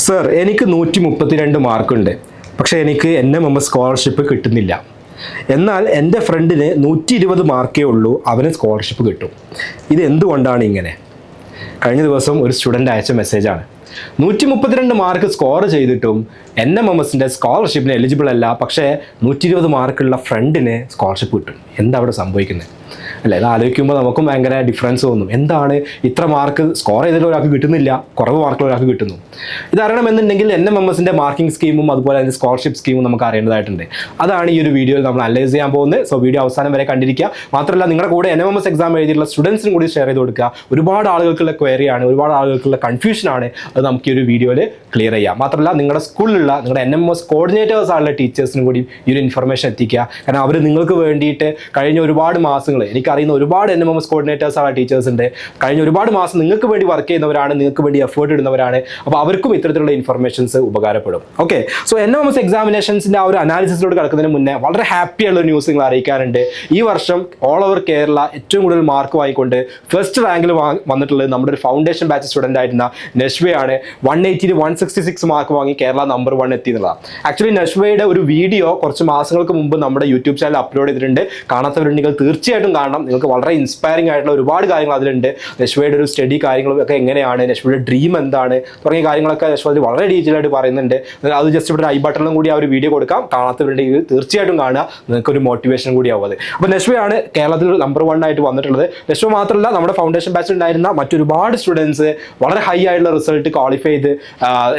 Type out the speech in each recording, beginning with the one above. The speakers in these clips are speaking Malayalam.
സർ, എനിക്ക് 132 മാർക്കുണ്ട്. പക്ഷേ എനിക്ക് NMMS സ്കോളർഷിപ്പ് കിട്ടുന്നില്ല. എന്നാൽ എൻ്റെ ഫ്രണ്ടിന് 120 മാർക്കേ ഉള്ളൂ, അവന് സ്കോളർഷിപ്പ് കിട്ടും. ഇത് എന്തുകൊണ്ടാണ് ഇങ്ങനെ? കഴിഞ്ഞ ദിവസം ഒരു സ്റ്റുഡൻ്റ് അയച്ച മെസ്സേജാണ്. 132 മാർക്ക് സ്കോർ ചെയ്തിട്ടും NMMSൻ്റെ സ്കോളർഷിപ്പിന് എലിജിബിൾ അല്ല, പക്ഷേ 120 മാർക്കുള്ള ഫ്രണ്ടിന് സ്കോളർഷിപ്പ് കിട്ടും. എന്താ അവിടെ സംഭവിക്കുന്നത് അല്ലേ? ഇത് ആലോചിക്കുമ്പോൾ നമുക്കും ഭയങ്കര ഡിഫറൻസ് തോന്നും. എന്താണ് ഇത്ര മാർക്ക് സ്കോർ ചെയ്തിട്ട് ഒരാൾക്ക് കിട്ടുന്നില്ല, കുറവ് മാർക്കുള്ള ഒരാൾക്ക് കിട്ടുന്നു? ഇതറിയണമെന്നുണ്ടെങ്കിൽ NMMSൻ്റെ മാർക്കിംഗ് സ്കീമും അതുപോലെ അതിൻ്റെ സ്കോളർഷിപ്പ് സ്കീമും നമുക്ക് അറിയേണ്ടതായിട്ടുണ്ട്. അതാണ് ഈ ഒരു വീഡിയോയിൽ നമ്മൾ അനലൈസ് ചെയ്യാൻ പോകുന്നത്. സോ വീഡിയോ അവസാനം വരെ കണ്ടിരിക്കുക. മാത്രമല്ല നിങ്ങളുടെ കൂടെ NMMS എക്സാം എഴുതിയിട്ടുള്ള സ്റ്റുഡൻസിനും കൂടി ഷെയർ ചെയ്ത് കൊടുക്കുക. ഒരുപാട് ആളുകൾക്കുള്ള ക്വയറിയാണ്, ഒരുപാട് ആളുകൾക്കുള്ള കൺഫ്യൂഷനാണ്. അത് നമുക്ക് ഈ ഒരു വീഡിയോയിൽ ക്ലിയർ ചെയ്യാം. മാത്രമല്ല നിങ്ങളുടെ സ്കൂളിലുള്ള നിങ്ങളുടെ NMMS കോർഡിനേറ്റേഴ്സ് ആയിട്ടുള്ള ടീച്ചേഴ്സിനും കൂടി ഈ ഒരു ഇൻഫർമേഷൻ എത്തിക്കുക. കാരണം അവർ നിങ്ങൾക്ക് വേണ്ടിയിട്ട് കഴിഞ്ഞ ഒരുപാട് മാസങ്ങൾ, എനിക്കറിയുന്ന ഒരുപാട് NMMS കോർഡിനേറ്റേഴ്സ് ആയ ടീച്ചേഴ്സ് ഉണ്ട്. കഴിഞ്ഞ ഒരുപാട് മാസം നിങ്ങൾക്ക് വേണ്ടി വർക്ക് ചെയ്യുന്നവരാണ്, നിങ്ങൾക്ക് വേണ്ടി എഫേർട്ട് ഇടുന്നവരാണ്. അപ്പോൾ അവർക്കും ഇത്തരത്തിലുള്ള ഇൻഫർമേഷൻസ് ഉപകാരപ്പെടും. ഓക്കെ, സോ NMMS എക്സാമിനേഷൻസിൻ്റെ ആ ഒരു അനാലിസിസിലോട് കിടക്കുന്നതിന് മുന്നേ വളരെ ഹാപ്പി ഉള്ള ന്യൂസ് നിങ്ങൾ അറിയിക്കാറുണ്ട്. ഈ വർഷം ഓൾ ഓവർ കേരള ഏറ്റവും കൂടുതൽ മാർക്ക് വാങ്ങിക്കൊണ്ട് ഫസ്റ്റ് റാങ്കിൽ വന്നിട്ടുള്ളത് നമ്മുടെ ഒരു ഫൗണ്ടേഷൻ ബാച്ച് സ്റ്റുഡൻ്റ് ആയിരുന്ന നഷ്വയാണ്. 180 166 മാർക്ക് വാങ്ങി കേരള നമ്പർ 1 എത്തി എന്നുള്ളതാണ്. ആക്ച്വലി നഷ്വയുടെ ഒരു വീഡിയോ കുറച്ച് മാസങ്ങൾക്ക് മുമ്പ് നമ്മുടെ യൂട്യൂബ് ചാനൽ അപ്ലോഡ് ചെയ്തിട്ടുണ്ട്. കാണാത്തവരുണ്ടെങ്കിൽ തീർച്ചയായിട്ടും കാണണം. നിങ്ങൾക്ക് വളരെ ഇൻസ്പയറിംഗ് ആയിട്ടുള്ള ഒരുപാട് കാര്യങ്ങൾ അതിലുണ്ട്. നഷ്വയുടെ ഒരു സ്റ്റഡി കാര്യങ്ങളും ഒക്കെ എങ്ങനെയാണ്, നഷ്വയുടെ ഡ്രീം എന്താണ് തുടങ്ങിയ കാര്യങ്ങളൊക്കെ നഷ്വ വളരെ ഡീറ്റെയിൽ ആയിട്ട് പറയുന്നുണ്ട്. അത് ജസ്റ്റ് ഇവിടെ ഐ ബട്ടണിലും കൂടി ആ ഒരു വീഡിയോ കൊടുക്കാം. കാണാത്തവരുണ്ടെങ്കിൽ തീർച്ചയായിട്ടും കാണുക, നിങ്ങൾക്കൊരു മോട്ടിവേഷൻ കൂടി ആവും അത്. അപ്പോൾ നഷ്വയാണ് കേരളത്തിൽ നമ്പർ 1 ആയിട്ട് വന്നിട്ടുള്ളത്. നഷ്വ മാത്രമല്ല, നമ്മുടെ ഫൗണ്ടേഷൻ ബാച്ചിൽ ഉണ്ടായിരുന്ന മറ്റൊരുപാട് സ്റ്റുഡൻസ് വളരെ ഹൈ ആയിട്ടുള്ള റിസൾട്ട് ക്വാളിഫൈ ചെയ്ത്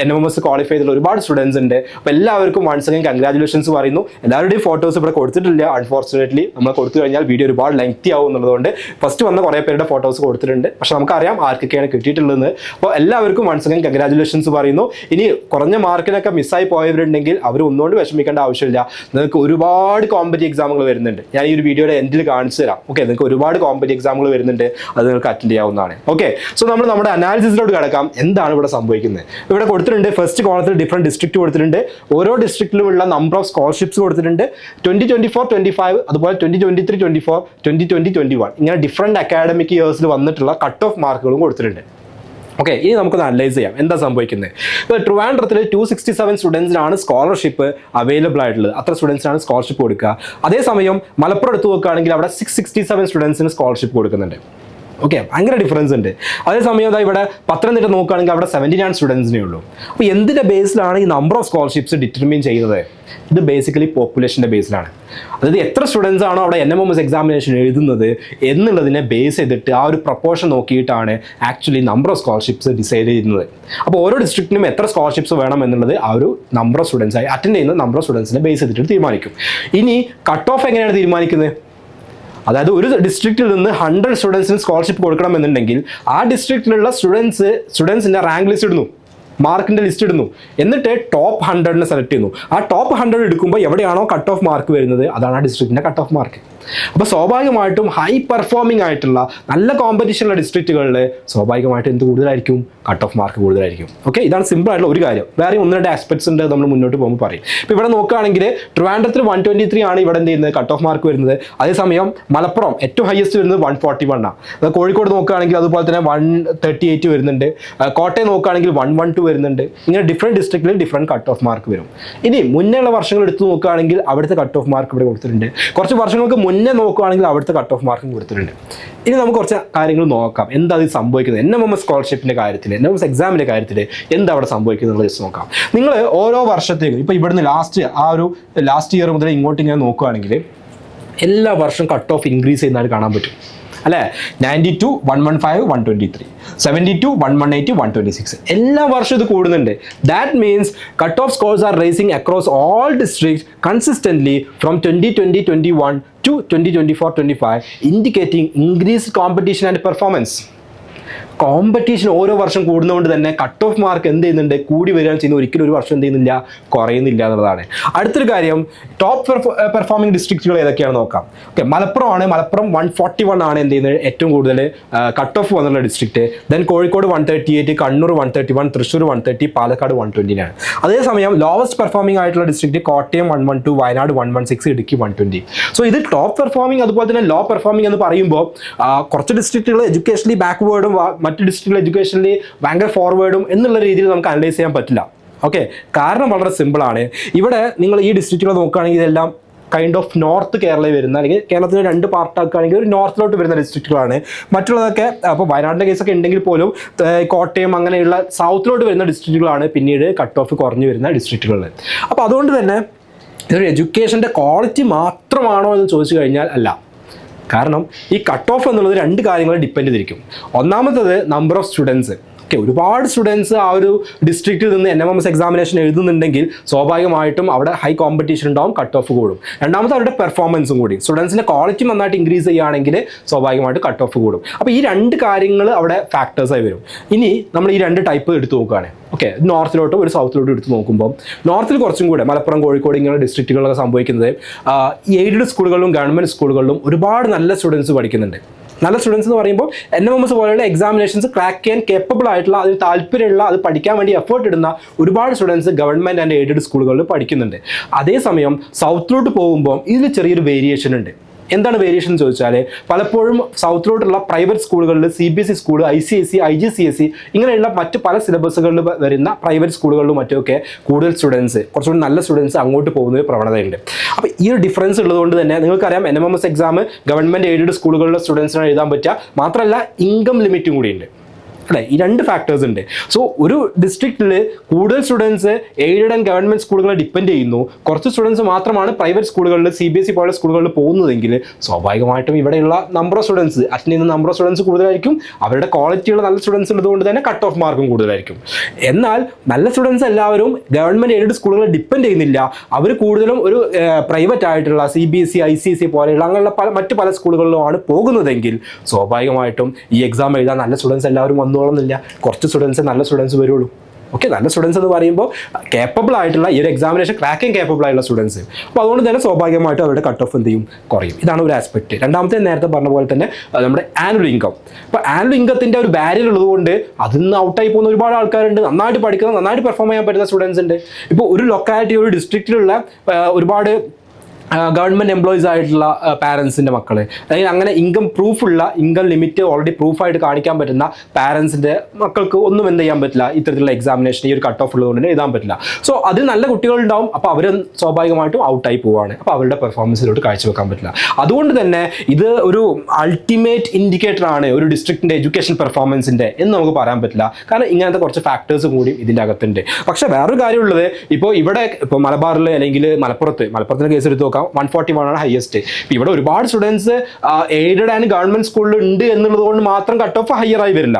NMMS ക്വാളിഫൈ ചെയ്തിട്ടുള്ള ഒരുപാട് സ്റ്റുഡൻസ് ഉണ്ട്. അപ്പോൾ എല്ലാവർക്കും വൺസ് അഗൈൻ കൺഗ്രാജുലേഷൻസ് പറയുന്നു. എല്ലാവരുടെയും ഫോട്ടോസ് ഇവിടെ കൊടുത്തിട്ടില്ല, അൺഫോർച്ചുനേറ്റ്ലി. നമ്മൾ കൊടുത്തു കഴിഞ്ഞാൽ വീഡിയോ ഒരുപാട് ലെങ്തി ആവും എന്നുള്ളതുകൊണ്ട് ഫസ്റ്റ് വന്ന കുറേ പേരുടെ ഫോട്ടോസ് കൊടുത്തിട്ടുണ്ട്. പക്ഷെ നമുക്കറിയാം ആർക്കൊക്കെയാണ് കിട്ടിയിട്ടുള്ളതെന്ന്. അപ്പോൾ എല്ലാവർക്കും വൺസ് അഗൈൻ കൺഗ്രാജുലേഷൻസ് പറയുന്നു. ഇനി കുറഞ്ഞ മാർക്കിനൊക്കെ മിസ്സായി പോയവരുണ്ടെങ്കിൽ അവർ ഒന്നുകൊണ്ട് വിഷമിക്കേണ്ട ആവശ്യമില്ല. നിങ്ങൾക്ക് ഒരുപാട് കോമ്പറ്റീവ് എക്സാമുകൾ വരുന്നുണ്ട്. ഞാൻ ഈ ഒരു വീഡിയോയുടെ എൻഡിൽ കാണിച്ചു തരാം. ഓക്കെ, നിങ്ങൾക്ക് ഒരുപാട് കോമ്പറ്റീവ് എക്സാമുകൾ വരുന്നുണ്ട്, അത് നിങ്ങൾക്ക് അറ്റൻഡ് ചെയ്യാവുന്നതാണ്. ഓക്കെ, സോ നമ്മൾ നമ്മുടെ അനാലിസിസിലോട്ട് കിടക്കാം. എന്താണ് ഇവിടെ സംഭവിക്കുന്നത്? ഇവിടെ കൊടുത്തിട്ടുണ്ട് ഫസ്റ്റ് കോളത്തിൽ ഡിഫറെൻറ്റ് ഡിസ്ട്രിക്ട് കൊടുത്തിട്ടുണ്ട്. ഓരോ ഡിസ്ട്രിക്റ്റിലുമുള്ള നമ്പർ ഓഫ് സ്കോളർഷിപ്സ് കൊടുത്തിട്ടുണ്ട്. 2024-25 അതുപോലെ 2023-24 2020-21 ഇങ്ങനെ ഡിഫറെൻറ്റ് അക്കാഡമിക് ഇയേഴ്സിൽ വന്നിട്ടുള്ള കട്ട് ഓഫ് മാർക്കുകളും കൊടുത്തിട്ടുണ്ട്. ഓക്കെ, ഇനി നമുക്കൊന്ന് അനലൈസ് ചെയ്യാം എന്താ സംഭവിക്കുന്നത്. ഇപ്പോൾ ട്രിവാൻഡ്രത്തിൽ 267 സ്റ്റുഡൻസിനാണ് സ്കോളർഷിപ്പ് അവൈലബിൾ ആയിട്ടുള്ളത്. അത്ര സ്റ്റുഡൻസിനാണ് സ്കോളർഷിപ്പ് കൊടുക്കുക. അതേസമയം മലപ്പുറം എടുത്ത് നോക്കുകയാണെങ്കിൽ അവിടെ 667 സ്റ്റുഡൻസിന് സ്കോളർഷിപ്പ് കൊടുക്കുന്നുണ്ട്. ഓക്കെ, ഭയങ്കര ഡിഫറൻസ് ഉണ്ട്. അതേസമയം ഇവിടെ പത്തനംതിട്ട നോക്കുകയാണെങ്കിൽ അവിടെ 79 സ്റ്റുഡൻസിനേ ഉള്ളൂ. അപ്പോൾ എന്തിൻ്റെ ബേസിലാണ് ഈ നമ്പർ ഓഫ് സ്കോളർഷിപ്സ് ഡിറ്റർമിൻ ചെയ്യുന്നത്? ഇത് ബേസിക്കലി പോപ്പുലേഷൻ്റെ ബേസിലാണ്. അതായത് എത്ര സ്റ്റുഡൻസ് ആണോ അവിടെ NMMS എക്സാമിനേഷൻ എഴുതുന്നത് എന്നുള്ളതിനെ ബേസ് ചെയ്തിട്ട് ആ ഒരു പ്രൊപ്പോർഷൻ നോക്കിയിട്ടാണ് actually number of scholarships decide ചെയ്യുന്നത്. അപ്പോൾ ഓരോ ഡിസ്ട്രിക്റ്റിനും എത്ര സ്കോളർഷിപ്സ് വേണം എന്നുള്ളത് ആ ഒരു നമ്പർ ഓഫ് സ്റ്റുഡൻസായി അറ്റൻഡ് ചെയ്യുന്ന നമ്പർ ഓഫ് സ്റ്റുഡൻസിനെ ബേസ് ചെയ്തിട്ട് തീരുമാനിക്കും. ഇനി കട്ട് ഓഫ് എങ്ങനെയാണ് തീരുമാനിക്കുന്നത്? അതായത് ഒരു ഡിസ്ട്രിക്റ്റിൽ നിന്ന് 100 സ്റ്റുഡൻസിന് സ്കോളർഷിപ്പ് കൊടുക്കണമെന്നുണ്ടെങ്കിൽ ആ ഡിസ്ട്രിക്റ്റിലുള്ള സ്റ്റുഡൻസിൻ്റെ റാങ്ക് ലിസ്റ്റ് ഇടുന്നു, മാർക്കിൻ്റെ ലിസ്റ്റ് ഇടുന്നു. എന്നിട്ട് ടോപ്പ് 100നെ സെലക്ട് ചെയ്യുന്നു. ആ ടോപ്പ് 100 എടുക്കുമ്പോൾ എവിടെയാണോ കട്ട് ഓഫ് മാർക്ക് വരുന്നത് അതാണ് ആ ഡിസ്ട്രിക്റ്റിൻ്റെ കട്ട് ഓഫ് മാർക്ക്. അപ്പോൾ സ്വാഭാവികമായിട്ടും ഹൈ പെർഫോമിംഗ് ആയിട്ടുള്ള നല്ല കോമ്പറ്റീഷനുള്ള ഡിസ്ട്രിക്റ്റുകളിൽ സ്വാഭാവികമായിട്ടും എന്ത് കൂടുതലായിരിക്കും? കട്ട് ഓഫ് മാർക്ക് കൂടുതലായിരിക്കും. ഓക്കെ, ഇതാണ് സിമ്പിൾ ആയിട്ടുള്ള ഒരു കാര്യം. വേറെ 1-2 ആസ്പെക്ട്സ് ഉണ്ട്, നമ്മൾ മുന്നോട്ട് പോകുമ്പോൾ പറയും. ഇപ്പോൾ ഇവിടെ നോക്കുകയാണെങ്കിൽ ട്രിവാൻഡ്രത്തിൽ 123 ആണ് ഇവിടെ എന്ത് ചെയ്യുന്നത് കട്ട് ഓഫ് മാർക്ക് വരുന്നത്. അതേസമയം മലപ്പുറം ഏറ്റവും ഹയസ്റ്റ് വരുന്നത് 141 ആണ്. കോഴിക്കോട് നോക്കുകയാണെങ്കിൽ അതുപോലെ തന്നെ 138 വരുന്നുണ്ട്. കോട്ടയം നോക്കുകയാണെങ്കിൽ 112 വരുന്നുണ്ട്. ഇങ്ങനെ ഡിഫറെൻറ്റ് ഡിസ്ട്രിക്റ്റിൽ ഡിഫറെൻറ്റ് കട്ട് ഓഫ് മാർക്ക് വരും. ഇനി മുന്നേയുള്ള വർഷങ്ങൾ എടുത്ത് നോക്കുകയാണെങ്കിൽ അവിടുത്തെ കട്ട് ഓഫ് മാർക്ക് ഇവിടെ കൊടുത്തിട്ടുണ്ട്. കുറച്ച് വർഷങ്ങൾക്ക് മുന്നേ നോക്കുകയാണെങ്കിൽ അവിടുത്തെ കട്ട് ഓഫ് മാർക്കും കൊടുത്തിട്ടുണ്ട്. ഇനി നമുക്ക് കുറച്ച് കാര്യങ്ങൾ നോക്കാം. എന്താ ഇത് സംഭവിക്കുന്നത് NMMS സ്കോളർഷിപ്പിൻ്റെ കാര്യത്തിൽ, NMMS എക്സാമിൻ്റെ കാര്യത്തിൽ എന്താ അവിടെ സംഭവിക്കുന്നത് ജസ്റ്റ് നോക്കാം. നിങ്ങൾ ഓരോ വർഷത്തേക്കും ഇപ്പോൾ ഇവിടുന്ന് ലാസ്റ്റ് ഇയർ മുതൽ ഇങ്ങോട്ട് ഇങ്ങനെ നോക്കുകയാണെങ്കിൽ എല്ലാ വർഷവും കട്ട് ഓഫ് ഇൻക്രീസ് ചെയ്യുന്നതായിട്ട് കാണാൻ പറ്റും അല്ലേ? 92 115 123 72 118 126 എല്ലാ വർഷവും ഇത് കൂടുന്നുണ്ട്. That means cut off scores are rising across all districts consistently from 2020-21 to 2024-25 indicating increased competition and performance. Competition ഓരോ വർഷം കൂടുന്നതുകൊണ്ട് തന്നെ കട്ട് ഓഫ് മാർക്ക് എന്ത് ചെയ്യുന്നുണ്ട്? കൂടി വരികയാണ് ചെയ്യുന്നത്. ഒരിക്കലും ഒരു വർഷം എന്ത് ചെയ്യുന്നില്ല? കുറയുന്നില്ല എന്നുള്ളതാണ്. അടുത്തൊരു കാര്യം, ടോപ്പ് പെർഫോമിംഗ് ഡിസ്ട്രിക്റ്റുകൾ ഏതൊക്കെയാണെന്ന് നോക്കാം. ഓക്കെ, മലപ്പുറം 141 ആണ് എന്ത് ചെയ്യുന്നത് ഏറ്റവും കൂടുതൽ കട്ട് ഓഫ് വന്നുള്ള ഡിസ്ട്രിക്റ്റ്. ദെൻ കോഴിക്കോട് 138, കണ്ണൂർ 131, തൃശ്ശൂർ 130, പാലക്കാട് 120 ആണ്. അതേസമയം ലോവസ്റ്റ് പെർഫോമിംഗ് ആയിട്ടുള്ള ഡിസ്ട്രിക്റ്റ് കോട്ടയം 112, വയനാട് 116, ഇടുക്കി 120. സോ ഇത് ടോപ്പ് പെർഫോമിംഗ് അതുപോലെ തന്നെ ലോ പെർഫോമിംഗ് എന്ന് പറയുമ്പോൾ കുറച്ച് ഡിസ്ട്രിക്റ്റുകൾ എഡ്യൂക്കേഷണലി ബാക്ക്വേർഡും മറ്റ് ഡിസ്ട്രിക്റ്റുകൾ എഡ്യൂക്കേഷനിൽ ഭയങ്കര ഫോർവേഡും എന്നുള്ള രീതിയിൽ നമുക്ക് അനലൈസ് ചെയ്യാൻ പറ്റില്ല. ഓക്കെ, കാരണം വളരെ സിമ്പിളാണ്. ഇവിടെ നിങ്ങൾ ഈ ഡിസ്ട്രിക്റ്റുകൾ നോക്കുകയാണെങ്കിൽ ഇതെല്ലാം കൈൻഡ് ഓഫ് നോർത്ത് കേരളയിൽ വരുന്ന, അല്ലെങ്കിൽ കേരളത്തിൽ 2 പാർട്ടാക്കുകയാണെങ്കിൽ ഒരു നോർത്തിലോട്ട് വരുന്ന ഡിസ്ട്രിക്റ്റുകളാണ്. മറ്റുള്ളതൊക്കെ അപ്പോൾ വയനാടിൻ്റെ കേസൊക്കെ ഉണ്ടെങ്കിൽ പോലും കോട്ടയം അങ്ങനെയുള്ള സൗത്തിലോട്ട് വരുന്ന ഡിസ്ട്രിക്റ്റുകളാണ് പിന്നീട് കട്ട് ഓഫ് കുറഞ്ഞു വരുന്ന ഡിസ്ട്രിക്റ്റുകൾ. അപ്പോൾ അതുകൊണ്ട് തന്നെ ഇതൊരു എഡ്യൂക്കേഷൻ്റെ ക്വാളിറ്റി മാത്രമാണോ എന്ന് ചോദിച്ചു കഴിഞ്ഞാൽ അല്ല. കാരണം ഈ കട്ട് ഓഫ് എന്നുള്ളത് 2 കാര്യങ്ങൾ ഡിപ്പെൻഡ് ചെയ്തിരിക്കും. ഒന്നാമത്തത് നമ്പർ ഓഫ് സ്റ്റുഡൻസ്. ഓക്കെ, ഒരുപാട് സ്റ്റുഡൻസ് ആ ഒരു ഡിസ്ട്രിക്റ്റിൽ നിന്ന് NMMS എക്സാമിനേഷൻ എഴുതുന്നുണ്ടെങ്കിൽ സ്വാഭാവികമായിട്ടും അവിടെ ഹൈ കോമ്പറ്റീഷൻ ഉണ്ടാവും, കട്ട് ഓഫ് കൂടും. രണ്ടാമത് അവരുടെ പെർഫോമൻസും കൂടി, സ്റ്റുഡൻസിൻ്റെ ക്വാളിറ്റി നന്നായിട്ട് ഇൻക്രീസ് ചെയ്യുകയാണെങ്കിൽ സ്വാഭാവികമായിട്ട് കട്ട് ഓഫ് കൂടും. അപ്പോൾ ഈ 2 കാര്യങ്ങൾ അവിടെ ഫാക്ടേഴ്സായി വരും. ഇനി നമ്മൾ ഈ 2 ടൈപ്പ് എടുത്ത് നോക്കുകയാണ്. ഓക്കെ, നോർത്തിലോട്ടും ഒരു സൗത്തിലോട്ടും എടുത്ത് നോക്കുമ്പോൾ നോർത്തിൽ കുറച്ചും കൂടെ മലപ്പുറം, കോഴിക്കോട് ഇങ്ങനെ ഡിസ്ട്രിക്റ്റുകളൊക്കെ സംഭവിക്കുന്നത് എയ്ഡഡ് സ്കൂളുകളിലും ഗവൺമെൻറ് സ്കൂളുകളിലും ഒരുപാട് നല്ല സ്റ്റുഡൻസ് പഠിക്കുന്നുണ്ട്. നല്ല സ്റ്റുഡൻസ് എന്ന് പറയുമ്പോൾ NMMS പോലെയുള്ള എക്സാമിനേഷൻസ് ക്രാക്ക് ചെയ്യാൻ കേപ്പബിൾ ആയിട്ടുള്ള, അതിൽ താല്പര്യമുള്ള, അത് പഠിക്കാൻ വേണ്ടി എഫേർട്ട് ഇടുന്ന ഒരുപാട് സ്റ്റുഡൻസ് ഗവൺമെൻറ് ആൻഡ് എയ്ഡഡ് സ്കൂളുകളിൽ പഠിക്കുന്നുണ്ട്. അതേസമയം സൗത്തിലോട്ട് പോകുമ്പോൾ ഇതിൽ ചെറിയൊരു വേരിയേഷൻ ഉണ്ട്. എന്താണ് വേരിയേഷൻ എന്ന് ചോദിച്ചാൽ, പലപ്പോഴും സൗത്തിലോട്ടുള്ള പ്രൈവറ്റ് സ്കൂളുകളിൽ CBSE സ്കൂൾ, ICSE, IGCSE ഇങ്ങനെയുള്ള മറ്റ് പല സിലബസുകളിൽ വരുന്ന പ്രൈവറ്റ് സ്കൂളുകളിലും മറ്റുമൊക്കെ കൂടുതൽ സ്റ്റുഡൻസ്, കുറച്ചുകൂടി നല്ല സ്റ്റുഡൻസ് അങ്ങോട്ട് പോകുന്ന ഒരു പ്രവണതയുണ്ട്. അപ്പോൾ ഈ ഒരു ഡിഫറൻസ് ഉള്ളതുകൊണ്ട് തന്നെ നിങ്ങൾക്കറിയാം NMMS എക്സാം ഗവൺമെൻറ് എയ്ഡഡ് സ്കൂളുകളിലെ സ്റ്റുഡൻസിനാണ് എഴുതാൻ പറ്റുക. മാത്രമല്ല ഇൻകം ലിമിറ്റും കൂടിയുണ്ട് അല്ലേ, ഈ 2 ഫാക്ടേഴ്സ് ഉണ്ട്. സോ ഒരു ഡിസ്ട്രിക്റ്റിൽ കൂടുതൽ സ്റ്റുഡൻസ് എയ്ഡഡ് ആൻഡ് ഗവൺമെൻറ് സ്കൂളുകളെ ഡിപ്പെൻഡ് ചെയ്യുന്നു, കുറച്ച് സ്റ്റുഡൻസ് മാത്രമാണ് പ്രൈവറ്റ് സ്കൂളുകളിൽ CBSE പോലുള്ള സ്കൂളുകളിൽ പോകുന്നതെങ്കിൽ സ്വാഭാവികമായിട്ടും ഇവിടെയുള്ള നമ്പർ ഓഫ് സ്റ്റുഡൻസ്, അറ്റൻഡ് ചെയ്യുന്ന നമ്പർ ഓഫ് സ്റ്റുഡൻസ് കൂടുതലായിരിക്കും. അവരുടെ ക്വാളിറ്റിയുള്ള നല്ല സ്റ്റുഡൻസ് ഉള്ളതുകൊണ്ട് തന്നെ കട്ട് ഓഫ് മാർക്കും കൂടുതലായിരിക്കും. എന്നാൽ നല്ല സ്റ്റുഡൻസ് എല്ലാവരും ഗവൺമെൻറ് എയ്ഡഡ് സ്കൂളുകളെ ഡിപ്പെൻഡ് ചെയ്യുന്നില്ല. അവർ കൂടുതലും ഒരു പ്രൈവറ്റ് ആയിട്ടുള്ള CBSE, ICSE പോലെയുള്ള അങ്ങനെയുള്ള മറ്റ് പല സ്കൂളുകളിലുമാണ് പോകുന്നതെങ്കിൽ സ്വാഭാവികമായിട്ടും ഈ എക്സാം എഴുതാൻ നല്ല സ്റ്റുഡൻസ് എല്ലാവരും വന്നോളുന്നില്ല. കുറച്ച് സ്റ്റുഡൻസ് നല്ല സ്റ്റുഡൻസ് വരുള്ളൂ. ഓക്കെ, നല്ല സ്റ്റുഡൻസ് എന്ന് പറയുമ്പോൾ കേപ്പബിൾ ആയിട്ടുള്ള ഈ ഒരു എക്സാമിനേഷൻ ക്രാക്കിംഗ് കേപ്പബിൾ ആയിട്ടുള്ള സ്റ്റുഡൻസ്. അപ്പോൾ അതുകൊണ്ട് തന്നെ സ്വാഭാവികമായിട്ടും അവരുടെ കട്ട് ഓഫ് എന്ത് ചെയ്യും, കുറയും. ഇതാണ് ഒരു ആസ്പെക്ട്. രണ്ടാമത്തെ നേരത്തെ പറഞ്ഞ പോലെ തന്നെ നമ്മുടെ ആനുവൽ ഇൻകം. അപ്പോൾ ആനുവൽ ഇൻകത്തിൻ്റെ ഒരു ബാരിയർ ഉള്ളതുകൊണ്ട് അതിൽ നിന്ന് ഔട്ടായി പോകുന്ന ഒരുപാട് ആൾക്കാരുണ്ട്. നന്നായിട്ട് പഠിക്കുന്ന, നന്നായിട്ട് പെർഫോം ചെയ്യാൻ പറ്റുന്ന സ്റ്റുഡൻസ് ഉണ്ട്. ഇപ്പോൾ ഒരു ലൊക്കാലിറ്റി, ഒരു ഡിസ്ട്രിക്റ്റിലുള്ള ഒരുപാട് ഗവൺമെൻറ് എംപ്ലോയീസ് ആയിട്ടുള്ള പാരൻസിൻ്റെ മക്കൾ, അല്ലെങ്കിൽ അങ്ങനെ ഇൻകം പ്രൂഫുള്ള, ഇൻകം ലിമിറ്റ് ഓൾറെഡി പ്രൂഫായിട്ട് കാണിക്കാൻ പറ്റുന്ന പാരൻസിൻ്റെ മക്കൾക്ക് ഒന്നും എന്ത് ചെയ്യാൻ പറ്റില്ല, ഇത്തരത്തിലുള്ള എക്സാമിനേഷൻ ഈ ഒരു കട്ട് ഓഫ് ഉള്ളതുകൊണ്ട് തന്നെ എഴുതാൻ പറ്റില്ല. സോ അതിൽ നല്ല കുട്ടികളുണ്ടാവും. അപ്പോൾ അവർ സ്വാഭാവികമായിട്ടും ഔട്ടായി പോവുകയാണ്. അപ്പോൾ അവരുടെ പെർഫോമൻസിലോട്ട് കാഴ്ചവെക്കാൻ പറ്റില്ല. അതുകൊണ്ട് തന്നെ ഇത് ഒരു അൾട്ടിമേറ്റ് ഇൻഡിക്കേറ്റർ ആണ് ഒരു ഡിസ്ട്രിക്റ്റിൻ്റെ എഡ്യൂക്കേഷൻ പെർഫോമൻസിൻ്റെ എന്ന് നമുക്ക് പറയാൻ പറ്റില്ല. കാരണം ഇങ്ങനത്തെ കുറച്ച് ഫാക്ടേഴ്സ് കൂടി ഇതിൻ്റെ അകത്തുണ്ട്. പക്ഷേ വേറൊരു കാര്യമുള്ളത്, ഇപ്പോൾ ഇവിടെ ഇപ്പോൾ മലബാറിൽ അല്ലെങ്കിൽ മലപ്പുറത്തിൻ്റെ കേസ് എടുത്ത് 141 ആണ് ഹയസ്റ്റ്. ഇവിടെ ഒരുപാട് സ്റ്റുഡൻസ് എയ്ഡഡ് ആൻഡ് ഗവൺമെന്റ് സ്കൂളിൽ ഉണ്ട് എന്നുള്ളത് കൊണ്ട് മാത്രം കട്ട് ഓഫ് ഹയർ ആയി വരില്ല.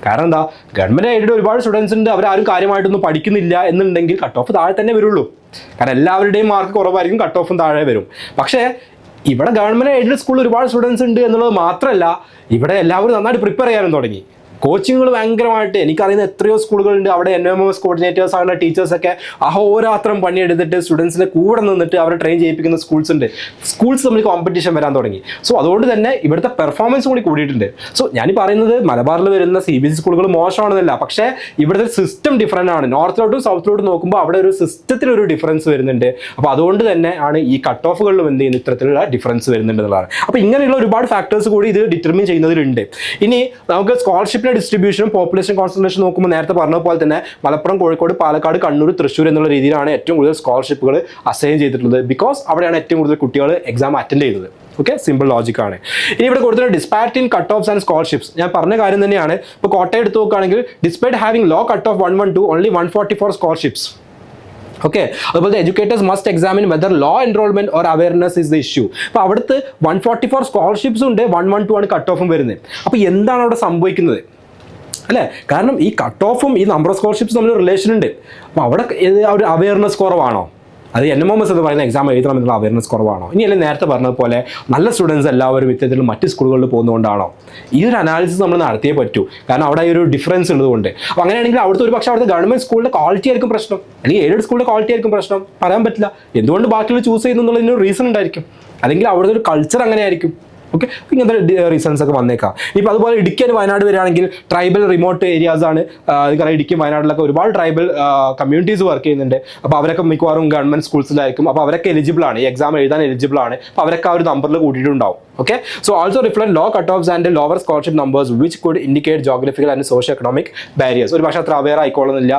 കാരണം എന്താ, ഗവൺമെന്റ് എയ്ഡഡ് ഒരുപാട് സ്റ്റുഡൻസ് ഉണ്ട്, അവരാരും കാര്യമായിട്ടൊന്നും പഠിക്കുന്നില്ല എന്നുണ്ടെങ്കിൽ കട്ട് ഓഫ് താഴെ തന്നെ വരുള്ളൂ. കാരണം എല്ലാവരുടെയും മാർക്ക് കുറവായിരിക്കും, കട്ട് ഓഫും താഴെ വരും. പക്ഷേ ഇവിടെ ഗവൺമെന്റ് എയ്ഡഡ് സ്കൂളിൽ ഒരുപാട് സ്റ്റുഡൻസ് ഉണ്ട് എന്നുള്ളത് മാത്രമല്ല, ഇവിടെ എല്ലാവരും നന്നായിട്ട് പ്രിപ്പയർ ചെയ്യാനും തുടങ്ങി. കോച്ചിങ്ങുകൾ ഭയങ്കരമായിട്ട്, എനിക്കറിയുന്ന എത്രയോ സ്കൂളുകളുണ്ട്, അവിടെ NMMS കോർഡിനേറ്റേഴ്സ് ആയിട്ടുള്ള ടീച്ചേഴ്സൊക്കെ അഹോരാത്രം പണിയെടുത്തിട്ട് സ്റ്റുഡൻസിനെ കൂടെ നിന്നിട്ട് അവരെ ട്രെയിൻ ചെയ്യിപ്പിക്കുന്ന സ്കൂൾസ് ഉണ്ട്. സ്കൂൾസ് തമ്മിൽ കോമ്പറ്റീഷൻ വരാൻ തുടങ്ങി. സോ അതുകൊണ്ട് തന്നെ ഇവിടുത്തെ പെർഫോമൻസ് കൂടി കൂടിയിട്ടുണ്ട്. സോ ഞാൻ പറയുന്നത് മലബാറിൽ വരുന്ന CBSE സ്കൂളുകൾ മോശമാണെന്നല്ല, പക്ഷേ ഇവിടുത്തെ സിസ്റ്റം ഡിഫറൻ്റ് ആണ്. നോർത്തിലോട്ടും സൗത്തിലോട്ടും നോക്കുമ്പോൾ അവിടെ ഒരു സിസ്റ്റത്തിലൊരു ഡിഫറൻസ് വരുന്നുണ്ട്. അപ്പോൾ അതുകൊണ്ട് തന്നെ ആണ് ഈ കട്ട് ഓഫുകളിലും എന്ത് ചെയ്യുന്ന ഇത്തരത്തിലുള്ള ഡിഫറൻസ് വരുന്നുണ്ട് എന്നുള്ളതാണ്. അപ്പോൾ ഇങ്ങനെയുള്ള ഒരുപാട് ഫാക്ടേഴ്സ് കൂടി ഇത് ഡിറ്റർമിൻ ചെയ്യുന്നതിലുണ്ട്. ഇനി നമുക്ക് സ്കോളർഷിപ്പ് ഡിസ്ട്രിബ്യൂഷനും പോപ്പുലേഷൻ കോൺസെൻട്രേഷൻ നോക്കുമ്പോൾ നേരത്തെ പറഞ്ഞ പോലെ തന്നെ മലപ്പുറം, കോഴിക്കോട്, പാലക്കാട്, കണ്ണൂർ, തൃശ്ശൂർ എന്നുള്ള രീതിയിലാണ് ഏറ്റവും കൂടുതൽ സ്കോളർഷിപ്പുകൾ അസൈൻ ചെയ്തിട്ടുള്ളത്. ബിക്കോസ് അവിടെയാണ് ഏറ്റവും കൂടുതൽ കുട്ടികൾ എക്സാം അറ്റൻഡ് ചെയ്തത്. ഓക്കെ, സിമ്പിൾ ലോജിക്കാണ്. ഇനി ഇവിടെ കൊടുത്തിട്ട് disparity in cut offs and scholarships, ഞാൻ പറഞ്ഞ കാര്യം തന്നെയാണ്. ഇപ്പോൾ കോട്ടയം എടുത്ത് നോക്കുകയാണെങ്കിൽ despite having low cut off 112 only 144 scholarships. Okay, അതുപോലെ educators must examine whether low enrolment or awareness is the issue. അപ്പോൾ അവിടുത്തെ 144 സ്കോളർഷിപ്സ് ഉണ്ട്, 112 ആണ് കട്ട് ഓഫും വരുന്നത്. അപ്പോൾ എന്താണ് അവിടെ സംഭവിക്കുന്നത് അല്ലേ? കാരണം ഈ കട്ട് ഓഫും ഈ നമ്പർ ഓഫ് സ്കോളർഷിപ്സ് തമ്മിൽ റിലേഷൻ ഉണ്ട്. അപ്പോൾ അവിടെ ഒരു അവയർനെസ് കുറവാണോ? അത് NMMS എന്ന് പറയുന്ന എക്സാം എഴുതണം എന്നുള്ള അവയർനെസ് കുറവാണോ? ഇനി അല്ലെങ്കിൽ നേരത്തെ പറഞ്ഞതുപോലെ നല്ല സ്റ്റുഡൻസ് എല്ലാവരും ഇത്തരത്തിൽ മറ്റ് സ്കൂളുകളിൽ പോകുന്നതുകൊണ്ടാണോ? ഈ ഒരു അനാലിസിസ് നമ്മൾ നടത്തിയേ പറ്റൂ. കാരണം അവിടെ ഒരു ഡിഫറൻസ് ഉള്ളതുകൊണ്ട്. അപ്പോൾ അങ്ങനെയാണെങ്കിൽ അവിടുത്തെ ഒരു പക്ഷേ അവിടുത്തെ ഗവൺമെൻറ് സ്കൂളിൻ്റെ ക്വാളിറ്റി ആയിരിക്കും പ്രശ്നം, അല്ലെങ്കിൽ എയ്ഡഡ് സ്കൂളിൻ്റെ ക്വാളിറ്റി ആയിരിക്കും പ്രശ്നം. പറയാൻ പറ്റില്ല. എന്തുകൊണ്ട് ബാക്കിയുള്ള ചൂസ് ചെയ്യുന്നു എന്നുള്ളതിന് റീസൺ ഉണ്ടായിരിക്കും. അല്ലെങ്കിൽ അവിടുത്തെ ഒരു കൾച്ചർ അങ്ങനെ ആയിരിക്കും. ഓക്കെ, ഇങ്ങനത്തെ റീസൺസ് ഒക്കെ വന്നേക്കാം. ഇപ്പോൾ അതുപോലെ ഇടുക്കി വയനാട് വരികയാണെങ്കിൽ ട്രൈബൽ റിമോട്ട് ഏരിയാസ് ആണ്. ഇതുകാരണം ഇടുക്കി വയനാട്ടിലൊക്കെ ഒരുപാട് ട്രൈബൽ കമ്മ്യൂണിറ്റീസ് വർക്ക് ചെയ്യുന്നുണ്ട്. അപ്പോൾ അവരൊക്കെ മിക്കവാറും ഗവൺമെന്റ് സ്കൂൾസിലായിരിക്കും. അപ്പോൾ അവരൊക്കെ എലിജിബിൾ ആണ്, ഈ എക്സാം എഴുതാൻ എലിജിബിൾ ആണ്. അപ്പോൾ അവരൊക്കെ ആ ഒരു നമ്പറിൽ കൂട്ടിയിട്ടുണ്ടാവും. Okay, so also reflect low cutoffs and lower scholarship numbers which could indicate geographical and socio-economic barriers. ഒരു പക്ഷേ അത്ര അവെയർ ആയിക്കോളുന്നില്ല,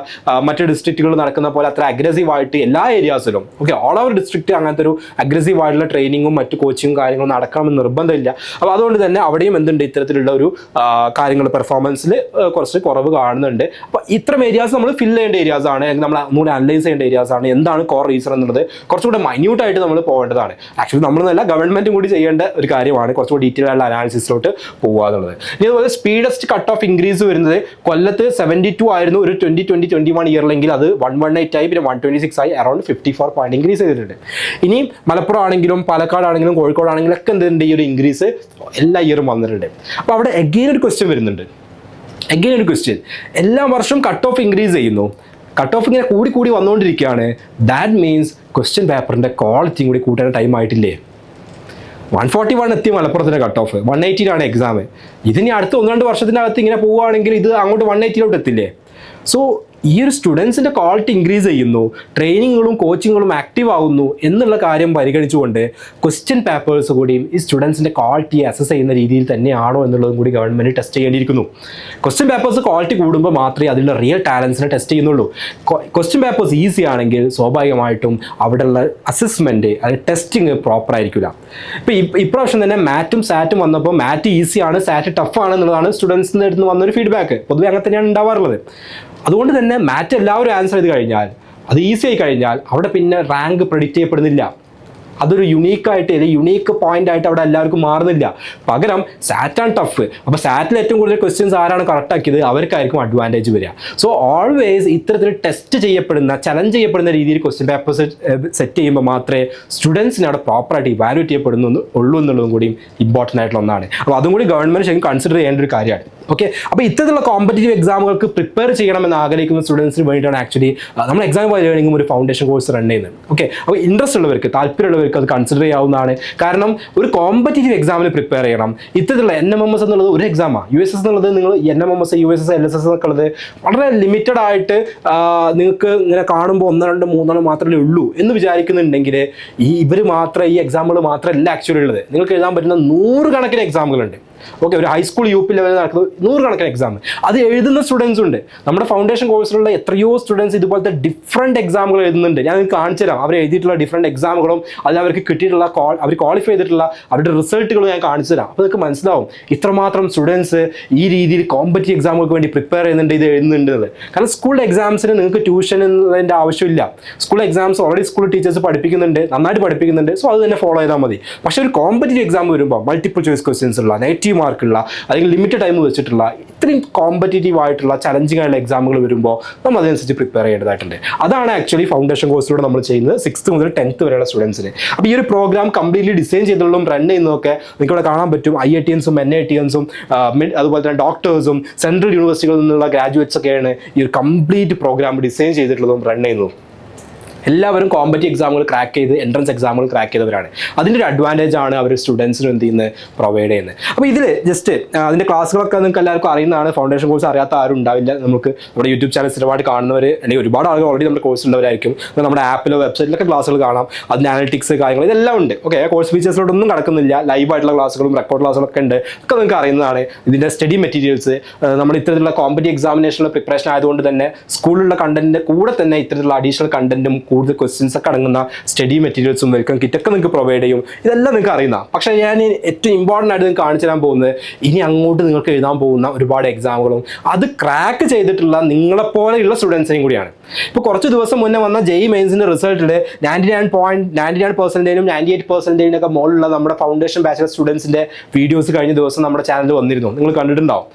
മറ്റ് ഡിസ്ട്രിക്റ്റുകൾ നടക്കുന്ന പോലെ അത്ര അഗ്രസീവ് ആയിട്ട് എല്ലാ ഏരിയാസിലും. ഓക്കെ, ഓൾ ഓവർ ഡിസ്ട്രിക്റ്റ് അങ്ങനത്തെ ഒരു അഗ്രസീവ് ആയിട്ടുള്ള ട്രെയിനിങ്ങും മറ്റു കോച്ചിങ്ങും കാര്യങ്ങളും നടക്കണമെന്ന് നിർബന്ധമില്ല. അപ്പോൾ അതുകൊണ്ട് തന്നെ അവിടെയും എന്തുണ്ട്, ഇത്തരത്തിലുള്ള ഒരു കാര്യങ്ങൾ പെർഫോമൻസിൽ കുറച്ച് കുറവ് കാണുന്നുണ്ട്. അപ്പോൾ ഇത്തരം ഏരിയാസ് നമ്മൾ ഫിൽ ചെയ്യേണ്ട ഏരിയാസ് ആണ്, നമ്മൾ ഒന്നുകൂടി അനലൈസ് ചെയ്യേണ്ട ഏരിയാസ് ആണ്. എന്താണ് കോർ റീസൺ എന്നുള്ളത് കുറച്ചുകൂടെ മൈന്യൂട്ടായിട്ട് നമ്മൾ പോകേണ്ടതാണ്. ആക്ച്വലി നമ്മളെന്നല്ല, ഗവൺമെന്റും കൂടി ചെയ്യേണ്ട ഒരു കാര്യമാണ് കുറച്ചുകൂടി ഡീറ്റെയിൽ ആയിട്ടുള്ള അനാലിസിസിലോട്ട് പോകുക എന്നുള്ളത്. ഇനി അതുപോലെ സ്പീഡസ്റ്റ് കട്ട് ഓഫ് ഇൻക്രീസ് വരുന്നത് കൊല്ലത്ത് 72 ആയിരുന്നു ഒരു 2020-21 ഇയറിലെങ്കിൽ അത് 118 ആയി, പിന്നെ 126 ആയി, അറൌണ്ട് 54 പോയിന്റ് ഇൻക്രീസ് ചെയ്തിട്ടുണ്ട്. ഇനി മലപ്പുറം ആണെങ്കിലും പാലക്കാടാണെങ്കിലും കോഴിക്കോടാണെങ്കിലും ഒക്കെ എന്തുണ്ട്, ഈ ഒരു ഇൻക്രീസ് എല്ലാ ഇയറും വന്നിട്ടുണ്ട്. അപ്പോൾ അവിടെ എഗെയിൻ ഒരു ക്വസ്റ്റ്യൻ വരുന്നുണ്ട്. എല്ലാ വർഷവും കട്ട് ഓഫ് ഇൻക്രീസ് ചെയ്യുന്നു, കട്ട് ഓഫ് ഇങ്ങനെ കൂടി വന്നുകൊണ്ടിരിക്കുകയാണ്. ദാറ്റ് മീൻസ് ക്വസ്റ്റ്യൻ പേപ്പറിൻ്റെ ക്വാളിറ്റിയും കൂടി കൂട്ടാൻ ടൈം ആയിട്ടില്ലേ? 141 എത്തി മലപ്പുറത്തിൻ്റെ കട്ട് ഓഫ്, 180 എക്സാം. ഇതിനി അടുത്ത 1-2 വർഷത്തിനകത്ത് ഇങ്ങനെ പോവുകയാണെങ്കിൽ ഇത് അങ്ങോട്ട് 180 എത്തില്ലേ? സോ ഈ ഒരു സ്റ്റുഡൻസിൻ്റെ ക്വാളിറ്റി ഇൻക്രീസ് ചെയ്യുന്നു, ട്രെയിനിങ്ങുകളും കോച്ചിങ്ങുകളും ആക്റ്റീവ് ആകുന്നു എന്നുള്ള കാര്യം പരിഗണിച്ചുകൊണ്ട് ക്വസ്റ്റ്യൻ പേപ്പേഴ്സ് കൂടിയും ഈ സ്റ്റുഡൻസിൻ്റെ ക്വാളിറ്റിയെ അസസ് ചെയ്യുന്ന രീതിയിൽ തന്നെയാണോ എന്നുള്ളതും കൂടി ഗവൺമെൻറ് ടെസ്റ്റ് ചെയ്യേണ്ടിയിരിക്കുന്നു. ക്വസ്റ്റ്യൻ പേപ്പേഴ്സ് ക്വാളിറ്റി കൂടുമ്പോൾ മാത്രമേ അതിലുള്ള റിയൽ ടാലൻസിനെ ടെസ്റ്റ് ചെയ്യുന്നുള്ളൂ. ക്വസ്റ്റ്യൻ പേപ്പേഴ്സ് ഈസി ആണെങ്കിൽ സ്വാഭാവികമായിട്ടും അവിടെയുള്ള അസസ്മെൻറ്റ്, അത് ടെസ്റ്റിങ് പ്രോപ്പർ ആയിരിക്കില്ല. ഇപ്പോൾ ഇപ്രാവശ്യം തന്നെ മാറ്റും സാറ്റും വന്നപ്പോൾ മാറ്റ് ഈസിയാണ്, സാറ്റ് ടഫാണ് എന്നുള്ളതാണ് സ്റ്റുഡൻസിൻ്റെ അടുത്ത് വന്നൊരു ഫീഡ്ബാക്ക്. പൊതുവെ അങ്ങനെ തന്നെയാണ് ഉണ്ടാവാറുള്ളത്. അതുകൊണ്ട് തന്നെ മാറ്റ് എല്ലാവരും ആൻസർ ചെയ്ത് കഴിഞ്ഞാൽ, അത് ഈസി ആയി കഴിഞ്ഞാൽ അവിടെ പിന്നെ റാങ്ക് പ്രെഡിക്റ്റ് ചെയ്യപ്പെടുന്നില്ല. അതൊരു യുണീക്കായിട്ട് അല്ലെങ്കിൽ യുണീക്ക് പോയിന്റ് ആയിട്ട് അവിടെ എല്ലാവർക്കും മാറുന്നില്ല. പകരം സാറ്റാണ് ടഫ്. അപ്പോൾ സാറ്റിൽ ഏറ്റവും കൂടുതൽ ക്വസ്റ്റ്യൻസ് ആരാണ് കറക്റ്റ് ആക്കിയത് അവർക്കായിരിക്കും അഡ്വാൻറ്റേജ് വരിക. സോ ഓൾവേസ് ഇത്തരത്തിൽ ടെസ്റ്റ് ചെയ്യപ്പെടുന്ന, ചലഞ്ച് ചെയ്യപ്പെടുന്ന രീതിയിൽ ക്വസ്റ്റ്യൻ പേപ്പേഴ്സ് സെറ്റ് ചെയ്യുമ്പോൾ മാത്രമേ സ്റ്റുഡൻസിനെ അവിടെ പ്രോപ്പറായിട്ട് ഇവാലുവേറ്റ് ചെയ്യപ്പെടുന്നുള്ളൂ എന്നുള്ളതും കൂടി ഇമ്പോർട്ടൻ്റ് ആയിട്ടുള്ള ഒന്നാണ്. അപ്പോൾ അതും കൂടി ഗവൺമെൻറ് ശരിക്കും കൺസിഡർ ചെയ്യേണ്ട ഒരു കാര്യമാണ്. ഓക്കെ, അപ്പോൾ ഇത്തരത്തിലുള്ള കോമ്പറ്റീറ്റീവ് എക്സാമുകൾക്ക് പ്രിപ്പയർ ചെയ്യണമെന്ന് ആഗ്രഹിക്കുന്ന സ്റ്റുഡൻസിന് വേണ്ടിയിട്ടാണ് ആക്ച്വലി നമ്മൾ എക്സാം ലേണിംഗും ഒരു ഫൗണ്ടേഷൻ കോഴ്സ് റൺ ചെയ്യുന്നത്. ഓക്കെ, അപ്പോൾ ഇൻട്രസ്റ്റ് ഉള്ളവർക്ക്, താല്പര്യമുള്ളവർക്ക് അത് കൺസിഡർ ചെയ്യാവുന്നതാണ്. കാരണം ഒരു കോമ്പറ്റീറ്റീവ് എക്സാമിന് പ്രിപ്പയർ ചെയ്യണം. ഇത്തരത്തിലുള്ള NMMS എന്നുള്ളത് ഒരു എക്സാമാണ്. USS എന്നുള്ളത് നിങ്ങൾ NMMS, USS, LSS എന്നൊക്കെ ഉള്ളത് വളരെ ലിമിറ്റഡ് ആയിട്ട് നിങ്ങൾക്ക് ഇങ്ങനെ കാണുമ്പോൾ 1, 2, 3 മാത്രമേ ഉള്ളൂ എന്ന് വിചാരിക്കുന്നുണ്ടെങ്കിൽ ഇവർ മാത്രം, ഈ എക്സാമുകൾ മാത്രമല്ല ആക്ച്വലി ഉള്ളത്. നിങ്ങൾക്ക് എഴുതാൻ പറ്റുന്ന 100 കണക്കിന് എക്സാമുകളുണ്ട്. ഓക്കെ, ഒരു ഹൈസ്കൂൾ UP ലെവലിൽ നടക്കുന്നത് 100 കണക്കിന് എക്സാം, അത് എഴുതുന്ന സ്റ്റുഡൻസ് ഉണ്ട്. നമ്മുടെ ഫൗണ്ടേഷൻ കോഴ്സിലുള്ള എത്രയോ സ്റ്റുഡൻസ് ഇതുപോലത്തെ ഡിഫറെൻറ്റ് എക്സാമുകൾ എഴുതുന്നുണ്ട്. ഞാൻ നിങ്ങൾക്ക് കാണിച്ചു തരാം അവർ എഴുതിയിട്ടുള്ള ഡിഫറെൻറ്റ് എക്സാമുകളും അതിൽ അവർക്ക് കിട്ടിയിട്ടുള്ള അവർ ക്വാളിഫൈ ചെയ്തിട്ടുള്ള അവരുടെ റിസൾട്ടുകളും ഞാൻ കാണിച്ചു തരാം. അപ്പോൾ നിങ്ങൾക്ക് മനസ്സിലാവും ഇത്രമാത്രം സ്റ്റുഡൻസ് ഈ രീതിയിൽ കോമ്പറ്റീവ് എക്സാമുകൾക്ക് വേണ്ടി പ്രിപ്പയർ ചെയ്യുന്നുണ്ട്, ഇത് എഴുതുന്നുണ്ട് എന്നുള്ളത്. കാരണം സ്കൂൾ എക്സാംസിന് നിങ്ങൾക്ക് ട്യൂഷൻ എന്നതിൻ്റെ ആവശ്യമില്ല. School exams already school teachers പഠിപ്പിക്കുന്നുണ്ട്, നന്നായിട്ട് പഠിപ്പിക്കുന്നുണ്ട്. സോ അത് തന്നെ ഫോളോ ചെയ്താൽ മതി. പക്ഷേ ഒരു കോമ്പറ്റീവ് എക്സാം വരുമ്പോൾ മൾട്ടിപ്പിൾ ചോയ്സ് ക്വസ്റ്റ്യൻസ് ഉള്ള, നെഗറ്റീവ് മാർക്കുള്ള, അല്ലെങ്കിൽ ലിമിറ്റഡ് ടൈം വെച്ചിട്ടുള്ള ഇത്രയും കോമ്പറ്റീറ്റീവ് ആയിട്ടുള്ള ചലഞ്ചിങ് ആയിട്ടുള്ള എക്സാമുകൾ വരുമ്പോൾ നമ്മൾ അതിനനുസരിച്ച് പ്രിപ്പയർ ചെയ്യേണ്ടതായിട്ടുണ്ട്. അതാണ് ആക്ച്വലി ഫൗണ്ടേഷൻ കോഴ്സിലൂടെ നമ്മൾ ചെയ്യുന്നത് 6th മുതൽ 10th വരെയുള്ള സ്റ്റുഡൻസിന്. അപ്പോൾ ഈ ഒരു പ്രോഗ്രാം കംപ്ലീറ്റ്ലി ഡിസൈൻ ചെയ്തുള്ളതും റൺ ചെയ്യുന്നതൊക്കെ നിങ്ങൾക്ക് ഇവിടെ കാണാൻ പറ്റും. IITians, NITians, അതുപോലെ തന്നെ ഡോക്ടേഴ്സും സെൻട്രൽ യൂണിവേഴ്സിറ്റികളിൽ നിന്നുള്ള ഗ്രാജുവേറ്റ്സ് ഒക്കെയാണ് ഈ ഒരു കംപ്ലീറ്റ് പ്രോഗ്രാം ഡിസൈൻ ചെയ്തിട്ടുള്ളതും റൺ ചെയ്യുന്നതും. എല്ലാവരും കോമ്പറ്റീവ് എക്സാമുകൾ ക്രാക്ക് ചെയ്ത്, എൻട്രൻസ് എക്സാമുകൾ ക്രാക്ക് ചെയ്തവരാണ്. അതിൻ്റെ ഒരു അഡ്വാൻറ്റേജ് ആണ് അവർ സ്റ്റുഡൻസിന് എന്ത് ചെയ്യുന്നത്, പ്രൊവൈഡ് ചെയ്യുന്നത്. അപ്പോൾ ഇതിൽ ജസ്റ്റ് അതിൻ്റെ ക്ലാസ്സുകളൊക്കെ നിങ്ങൾക്ക് എല്ലാവർക്കും അറിയുന്നതാണ്. ഫൗണ്ടേഷൻ കോഴ്സ് അറിയാത്ത ആരും ഉണ്ടാവില്ല. നമുക്ക് നമ്മുടെ യൂട്യൂബ് ചാനൽ സ്ഥിരമായിട്ട് കാണുന്നവർ അല്ലെങ്കിൽ ഒരുപാട് ആളുകൾ ഓൾറെഡി നമ്മുടെ കോഴ്സ് ഉള്ളവരായിരിക്കും. നമ്മുടെ ആപ്പിലോ വെബ്സൈറ്റിലൊക്കെ ക്ലാസ്സുകൾ കാണാം. അതിൻ്റെ അനലിറ്റിക്സ് കാര്യങ്ങൾ ഇതെല്ലാം ഉണ്ട്. ഓക്കെ, കോഴ്സ് ഫീച്ചേഴ്സിലോട്ടൊന്നും കടക്കുന്നില്ല. ലൈവായിട്ടുള്ള ക്ലാസ്സുകളും റെക്കോർഡ് ക്ലാസ്സുകളൊക്കെ ഉണ്ട്. ഒക്കെ നിങ്ങൾക്ക് അറിയുന്നതാണ്. ഇതിൻ്റെ സ്റ്റഡി മെറ്റീരിയൽസ് നമ്മൾ ഇത്തരത്തിലുള്ള കോമ്പറ്റീവ് എക്സാമിനേഷനുള്ള പ്രിപ്പറേഷൻ ആയതുകൊണ്ട് തന്നെ സ്കൂളിലുള്ള കണ്ടന്റിൻ്റെ കൂടെ തന്നെ ഇത്തരത്തിലുള്ള അഡീഷണൽ കണ്ടന്റും കൂടുതൽ ക്വസ്റ്റ്യൻസ് ഒക്കെ അടങ്ങുന്ന സ്റ്റഡി മെറ്റീരിയൽസും വെൽക്കം കിറ്റൊക്കെ നിങ്ങൾക്ക് പ്രൊവൈഡ് ചെയ്യും. ഇതെല്ലാം നിങ്ങൾക്ക് അറിയുന്ന. പക്ഷേ ഞാൻ ഏറ്റവും ഇമ്പോർട്ടൻ്റ് ആയിട്ട് നിങ്ങൾക്ക് കാണിച്ചു തരാൻ പോകുന്നത് ഇനി അങ്ങോട്ട് നിങ്ങൾക്ക് എഴുതാൻ പോകുന്ന ഒരുപാട് എക്സാമുകളും അത് ക്രാക്ക് ചെയ്തിട്ടുള്ള നിങ്ങളെപ്പോലെയുള്ള സ്റ്റുഡൻസിനെയും കൂടിയാണ്. ഇപ്പോൾ കുറച്ച് ദിവസം മുന്നേ വന്ന JEE മെയിൻസിൻ്റെ റിസൾട്ടിൽ 99.99% 98% ഒക്കെ മുകളിലുള്ള നമ്മുടെ ഫൗണ്ടേഷൻ ബാച്ചിലർ സ്റ്റുഡൻസിൻ്റെ വീഡിയോസ് കഴിഞ്ഞ ദിവസം നമ്മുടെ ചാനലിൽ വന്നിരുന്നു. നിങ്ങൾ കണ്ടിട്ടുണ്ടാവും.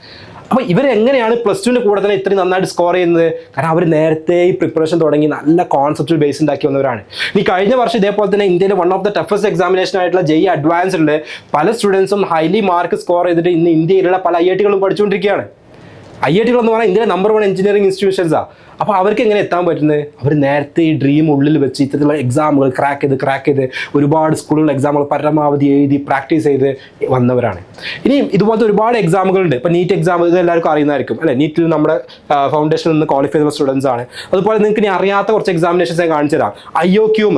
അപ്പോൾ ഇവരെങ്ങനെയാണ് +2ൻ്റെ കൂടെ തന്നെ ഇത്രയും നന്നായിട്ട് സ്കോർ ചെയ്യുന്നത്? കാരണം അവർ നേരത്തെ ഈ പ്രിപ്പറേഷൻ തുടങ്ങി നല്ല കോൺസെപ്റ്റ് ബേസ് ഉണ്ടാക്കി വന്നവരാണ്. ഈ കഴിഞ്ഞ വർഷം ഇതേപോലെ തന്നെ ഇന്ത്യയിലെ one of the toughest examination ആയിട്ടുള്ള JEE അഡ്വാൻസ്ഡിൽ പല സ്റ്റുഡൻസും ഹൈലി മാർക്ക് സ്കോർ ചെയ്തിട്ട് ഇന്ന് ഇന്ത്യയിലുള്ള പല IITകളും പഠിച്ചുകൊണ്ടിരിക്കുകയാണ്. IIT എന്ന് പറഞ്ഞാൽ ഇന്ത്യയിലെ നമ്പർ 1 എഞ്ചിനീയറിംഗ് ഇൻസ്റ്റിറ്റ്യൂഷൻസാണ്. അപ്പോൾ അവർക്ക് എങ്ങനെ എത്താൻ പറ്റുന്നത്? അവർ നേരത്തെ ഈ ഡ്രീം ഉള്ളിൽ വെച്ച് ഇത്തരത്തിലുള്ള എക്സാമുകൾ ക്രാക്ക് ചെയ്ത് ഒരുപാട് സ്കൂളുകൾ എക്സാമുകൾ പരമാവധി എഴുതി പ്രാക്ടീസ് ചെയ്ത് വന്നവരാണ്. ഇനി ഇതുപോലത്തെ ഒരുപാട് എക്സാമുകളുണ്ട്. ഇപ്പോൾ നീറ്റ് എക്സാം ഇത് എല്ലാവർക്കും അറിയുന്നതായിരിക്കും അല്ലേ? നീറ്റിൽ നമ്മുടെ ഫൗണ്ടേഷനിൽ നിന്ന് ക്വാളിഫൈ ചെയ്ത സ്റ്റുഡൻസ് ആണ്. അതുപോലെ നിങ്ങൾക്ക് ഇനി അറിയാത്ത കുറച്ച് എക്സാമിനേഷൻസ് ഞാൻ കാണിച്ചു തരാം. IOQM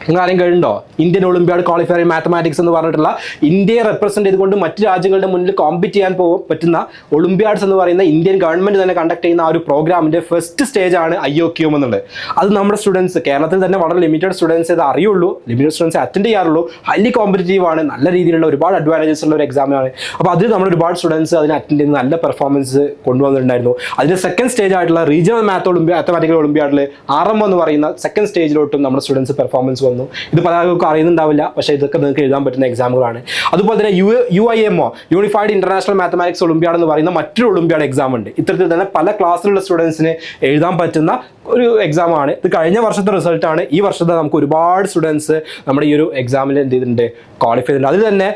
നിങ്ങൾ ആരെയും കഴിയുണ്ടോ? ഇന്ത്യൻ ഒളിമ്പ്യാഡ് ക്വാളിഫയർ മാത്തമാറ്റിക്സ് എന്ന് പറഞ്ഞിട്ടുള്ള ഇന്ത്യയെ റെപ്രസെന്റ് ചെയ്തുകൊണ്ട് മറ്റു രാജ്യങ്ങളുടെ മുന്നിൽ കോമ്പീറ്റ് ചെയ്യാൻ പറ്റുന്ന ഒളിമ്പ്യാഡ്സ് എന്ന് പറയുന്ന ഇന്ത്യൻ ഗവൺമെന്റ് തന്നെ കണ്ടക്ട് ചെയ്യുന്ന ആ ഒരു പ്രോഗ്രാമിന്റെ ഫസ്റ്റ് സ്റ്റേജ് ആണ് IOQM എന്നുള്ളത്. അത് നമ്മുടെ സ്റ്റുഡൻസ് കേരളത്തിൽ തന്നെ വളരെ ലിമിറ്റഡ് സ്റ്റുഡൻസ് ഇത് അറിയുള്ളൂ, ലിമിറ്റഡ് സ്റ്റുഡൻസ് അറ്റൻഡ് ചെയ്യാറുള്ളൂ. ഹൈലി കോമ്പറ്റീറ്റീവ് ആണ്, നല്ല രീതിയിലുള്ള ഒരുപാട് അഡ്വാൻറ്റേജസ് ഉള്ള ഒരു എക്സാമാണ്. അപ്പോൾ അതിൽ നമ്മുടെ ഒരുപാട് സ്റ്റുഡൻസ് അതിന് അറ്റൻഡ് ചെയ്ത് നല്ല പെർഫോമൻസ് കൊണ്ടുവന്നിട്ടുണ്ടായിരുന്നു. അതിന്റെ സെക്കൻഡ് സ്റ്റേജ് ആയിട്ടുള്ള റീജിയണൽ മാത്തമാറ്റിക്കൽ ഒളിമ്പ്യാഡിൽ RM എന്ന് പറയുന്ന സെക്കൻഡ് സ്റ്റേജിലോട്ടും നമ്മുടെ സ്റ്റുഡൻസ് പെർഫോമൻസ് വന്നു. ഇത് പലർക്കും അറിയുന്നുണ്ടാവില്ല, പക്ഷേ ഇതൊക്കെ നിങ്ങൾക്ക് എഴുതാൻ പറ്റുന്ന എക്സാമുകളാണ്. അതുപോലെ തന്നെ UIMO unified international mathematics Olympiad എന്ന് പറയുന്ന മറ്റൊരു ഒളിമ്പ്യാഡ് എക്സാം ഉണ്ട്. ഇത്തരത്തിൽ തന്നെ പല ക്ലാസ്സിലുള്ള സ്റ്റുഡൻസിന് എഴുതാൻ പറ്റുന്ന ഒരു എക്സാമാണ്. ഇത് കഴിഞ്ഞ വർഷത്തെ റിസൾട്ടാണ്. ഈ വർഷത്തെ നമുക്ക് ഒരുപാട് സ്റ്റുഡൻസ് നമ്മുടെ ഈ ഒരു എക്സാമിൽ എന്ത് ചെയ്തിട്ടുണ്ട്? ക്വാളിഫൈ ചെയ്തിട്ടുണ്ട്. അതിൽ തന്നെ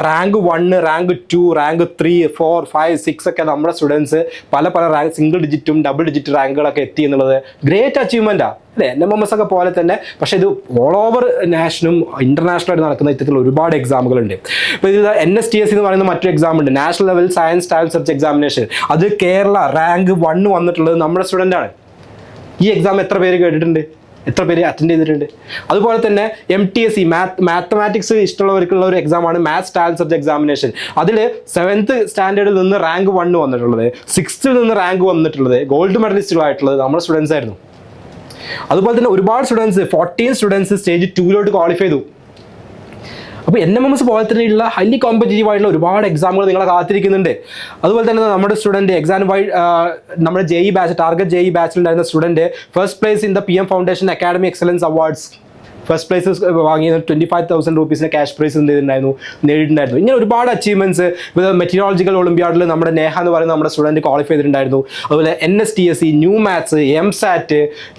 റാങ്ക് 1, റാങ്ക് 2, റാങ്ക് 3, 4, 5, 6 ഒക്കെ നമ്മുടെ സ്റ്റുഡൻസ് പല റാങ്ക് സിംഗിൾ ഡിജിറ്റും ഡബിൾ ഡിജിറ്റ് റാങ്കുകളൊക്കെ എത്തി എന്നുള്ളത് ഗ്രേറ്റ് അച്ചീവ്മെൻറ്റാണ് അല്ലേ? NMMS ഒക്കെ പോലെ തന്നെ. പക്ഷേ ഇത് ഓൾ ഓവർ നാഷണലും ഇന്റർനാഷണലായിട്ട് നടക്കുന്ന ഇത്തരത്തിലുള്ള ഒരുപാട് എക്സാമുകളുണ്ട്. ഇപ്പോൾ ഇത് NSTS എന്ന് പറയുന്ന മറ്റൊരു എക്സാം ഉണ്ട്, national level science talent search examination. അത് കേരള റാങ്ക് 1 വന്നിട്ടുള്ളത് നമ്മുടെ സ്റ്റുഡൻ്റ് ആണ്. ഈ എക്സാം എത്ര പേര് കേട്ടിട്ടുണ്ട്? എത്ര പേര് അറ്റൻഡ് ചെയ്തിട്ടുണ്ട്? അതുപോലെ തന്നെ MTSE മാത്തമാറ്റിക്സ് ഇഷ്ടമുള്ളവർക്കുള്ള ഒരു എക്സാമാണ് മാത്സ് ടാലന്റ് സബ്ജക്ട് എക്സാമിനേഷൻ. അതിൽ 7th സ്റ്റാൻഡേർഡിൽ നിന്ന് റാങ്ക് 1 വന്നിട്ടുള്ളത്, 6th നിന്ന് റാങ്ക് വന്നിട്ടുള്ളത്, ഗോൾഡ് മെഡലിസ്റ്റുകളായിട്ടുള്ളത് നമ്മുടെ സ്റ്റുഡൻസ് ആയിരുന്നു. അതുപോലെ തന്നെ ഒരുപാട് സ്റ്റുഡൻസ് 14 സ്റ്റുഡൻസ് സ്റ്റേജ് 2 ക്വാളിഫൈ ചെയ്തു. അപ്പോൾ NMMS പോലെ തന്നെയുള്ള ഹൈലി കോമ്പറ്റീറ്റീവ് ആയിട്ടുള്ള ഒരുപാട് എക്സാമുകൾ നിങ്ങളെ കാത്തിരിക്കുന്നുണ്ട്. അതുപോലെ തന്നെ നമ്മുടെ സ്റ്റുഡൻറ്റ് എക്സാം നമ്മുടെ JEE ബാച്ച് ടാർഗറ്റ് JEE ബാച്ചിലുണ്ടായിരുന്ന student first place in the PM foundation academy excellence awards first prize വാങ്ങിയ 25,000 രൂപീസിൻ്റെ ക്യാഷ് പ്രൈസ് നേടിയിട്ടുണ്ടായിരുന്നു. ഇങ്ങനെ ഒരുപാട് അച്ചീവ്മെൻറ്റ്സ്. മെറ്റീരിയോളജിക്കൽ ഒളിമ്പ്യാഡിൽ നമ്മുടെ നേഹ എന്ന് പറയുന്ന നമ്മുടെ സ്റ്റുഡൻറ്റ് ക്വാളിഫൈ ചെയ്തിട്ടുണ്ടായിരുന്നു. അതുപോലെ NSTSE, ന്യൂ മാത്സ്, MSAT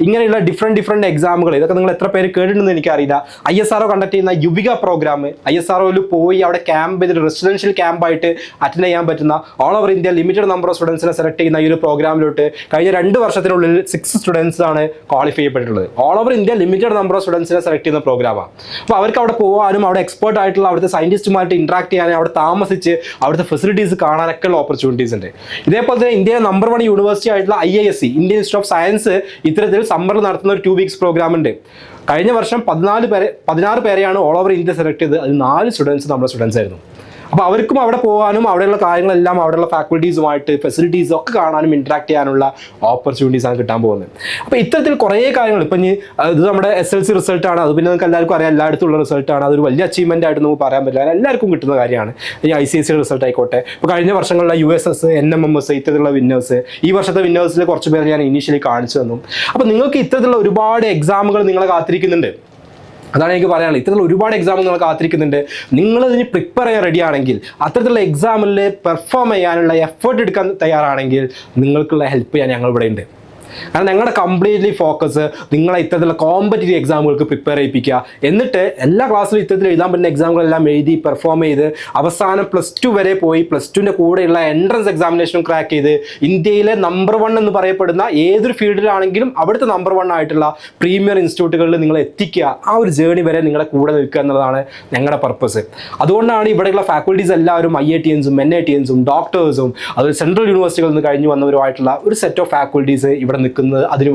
ഇങ്ങനെയുള്ള ഡിഫറെൻറ്റ് എക്സാമുകൾ. ഇതൊക്കെ നിങ്ങൾ എത്ര പേര് കേട്ടിട്ടുണ്ടെന്ന് എനിക്കറിയില്ല. ISRO കണ്ടക്ട് ചെയ്യുന്ന യുവിക പ്രോഗ്രാം, ISROയിൽ പോയി അവിടെ ക്യാമ്പ് ചെയ്തിട്ട് റെസിഡൻഷ്യൽ ക്യാമ്പായിട്ട് അറ്റൻഡ് ചെയ്യാൻ പറ്റുന്ന all over India limited number of സ്റ്റുഡൻസിനെ സെലക്ട് ചെയ്യുന്ന ഈ ഒരു പ്രോഗ്രാമിലോട്ട് കഴിഞ്ഞ 2 വർഷത്തിനുള്ളിൽ 6 സ്റ്റുഡൻസ് ആണ് ക്വാളിഫൈ ചെയ്യപ്പെട്ടിട്ടുള്ളത്. All over India limited number of സ്റ്റുഡൻസിനെ സെലക്ട് ചെയ്യുന്ന പ്രോഗ്രാമാണ്. അപ്പോൾ അവർക്ക് അവിടെ പോകാനും അവിടെ എക്സ്പേർട്ട് ആയിട്ടുള്ള അവിടുത്തെ സയന്റിസ്റ്റുമായിട്ട് ഇന്ററാക്ട് ചെയ്യാനും അവിടെ താമസിച്ച് അവിടുത്തെ ഫെസിലിറ്റീസ് കാണാനൊക്കെ ഉള്ള ഓപ്പർച്യൂണിറ്റീസ് ഉണ്ട്. ഇതേപോലെ തന്നെ ഇന്ത്യയിലെ നമ്പർ 1 യൂണിവേഴ്സിറ്റി ആയിട്ടുള്ള IISc Indian institute of science ഇത്തരത്തിൽ സമ്മറിൽ നടത്തുന്ന ഒരു 2 വീക്സ് പ്രോഗ്രാം ഉണ്ട്. കഴിഞ്ഞ വർഷം 16 പേരെയാണ് ഓൾ ഓവർ ഇന്ത്യ സെലക്ട് ചെയ്തത്. അതിൽ 4 സ്റ്റുഡൻസ് നമ്മുടെ സ്റ്റുഡൻസ് ആയിരുന്നു. അപ്പോൾ അവർക്കും അവിടെ പോകാനും അവിടെയുള്ള കാര്യങ്ങളെല്ലാം അവിടെയുള്ള ഫാക്കൽറ്റീസുമായിട്ട് ഫെസിലിറ്റീസ് ഒക്കെ കാണാനും ഇൻട്രാക്ട് ചെയ്യാനുള്ള ഓപ്പർച്യൂണിറ്റീസാണ് കിട്ടാൻ പോകുന്നത്. അപ്പോൾ ഇത്തരത്തിൽ കുറേ കാര്യങ്ങൾ ഇപ്പം ഇത് നമ്മുടെ SLC റിസൾട്ടാണ്. അത് പിന്നെ നിങ്ങൾക്ക് എല്ലാവർക്കും അറിയാം, എല്ലായിടത്തും ഉള്ള റിസൾട്ടാണ്. അതൊരു വലിയ അച്ചീവ്മെൻ്റ് ആയിട്ട് നമുക്ക് പറയാൻ പറ്റില്ല, എല്ലാവർക്കും കിട്ടുന്ന കാര്യമാണ്. ഈ ICSE റിസൾട്ട് ആയിക്കോട്ടെ, ഇപ്പോൾ കഴിഞ്ഞ വർഷങ്ങളിലെ USS, NMMS ഇത്തരത്തിലുള്ള വിന്നേഴ്സ്, ഈ വർഷത്തെ വിന്നേഴ്സിൽ കുറച്ച് പേര് ഞാൻ ഇനീഷ്യലി കാണിച്ചു തന്നു. അപ്പോൾ നിങ്ങൾക്ക് ഇത്തരത്തിലുള്ള ഒരുപാട് എക്സാമുകൾ നിങ്ങളെ കാത്തിരിക്കുന്നുണ്ട്. അതാണ് എനിക്ക് പറയാനുള്ളത്. ഇത്തരത്തിലുള്ള ഒരുപാട് എക്സാം നിങ്ങൾ കാത്തിരിക്കുന്നുണ്ട്. നിങ്ങളിതിന് പ്രിപ്പയർ ചെയ്യാൻ റെഡി ആണെങ്കിൽ, അത്തരത്തിലുള്ള എക്സാമിൽ പെർഫോം ചെയ്യാനുള്ള എഫേർട്ട് എടുക്കാൻ തയ്യാറാണെങ്കിൽ നിങ്ങൾക്കുള്ള ഹെൽപ്പ് ചെയ്യാൻ ഞങ്ങൾ ഇവിടെ ഉണ്ട്. കാരണം ഞങ്ങളുടെ കംപ്ലീറ്റ്ലി ഫോക്കസ് നിങ്ങളെ ഇത്തരത്തിലുള്ള കോമ്പറ്റീറ്റീവ് എക്സാമുകൾക്ക് പ്രിപ്പയർ ചെയ്യിപ്പിക്കുക. എന്നിട്ട് എല്ലാ ക്ലാസ്സിലും ഇത്തരത്തിൽ എഴുതാൻ പറ്റുന്ന എക്സാമുകളെല്ലാം എഴുതി പെർഫോം ചെയ്ത് അവസാനം +2 വരെ പോയി +2ൻ്റെ കൂടെയുള്ള എൻട്രൻസ് എക്സാമിനേഷനും ക്രാക്ക് ചെയ്ത് ഇന്ത്യയിലെ നമ്പർ 1 എന്ന് പറയപ്പെടുന്ന ഏതൊരു ഫീൽഡിലാണെങ്കിലും അവിടുത്തെ നമ്പർ 1 ആയിട്ടുള്ള പ്രീമിയർ ഇൻസ്റ്റിറ്റ്യൂട്ടുകളിൽ നിങ്ങൾ എത്തിക്കുക. ആ ഒരു ജേണി വരെ നിങ്ങളെ കൂടെ നിൽക്കുക എന്നുള്ളതാണ് ഞങ്ങളുടെ പർപ്പസ്. അതുകൊണ്ടാണ് ഇവിടെയുള്ള ഫാക്കൽറ്റീസ് എല്ലാവരും IITians-ഉം NITians-ഉം ഡോക്ടേഴ്സും അതുപോലെ സെൻട്രൽ യൂണിവേഴ്സിറ്റികളിൽ നിന്ന് കഴിഞ്ഞ് വന്നവരുമായിട്ടുള്ള ഒരു സെറ്റ് ഓഫ് ഫാക്കൽറ്റീസ് ഇവിടെ നിൽക്കുന്നത് അതിന്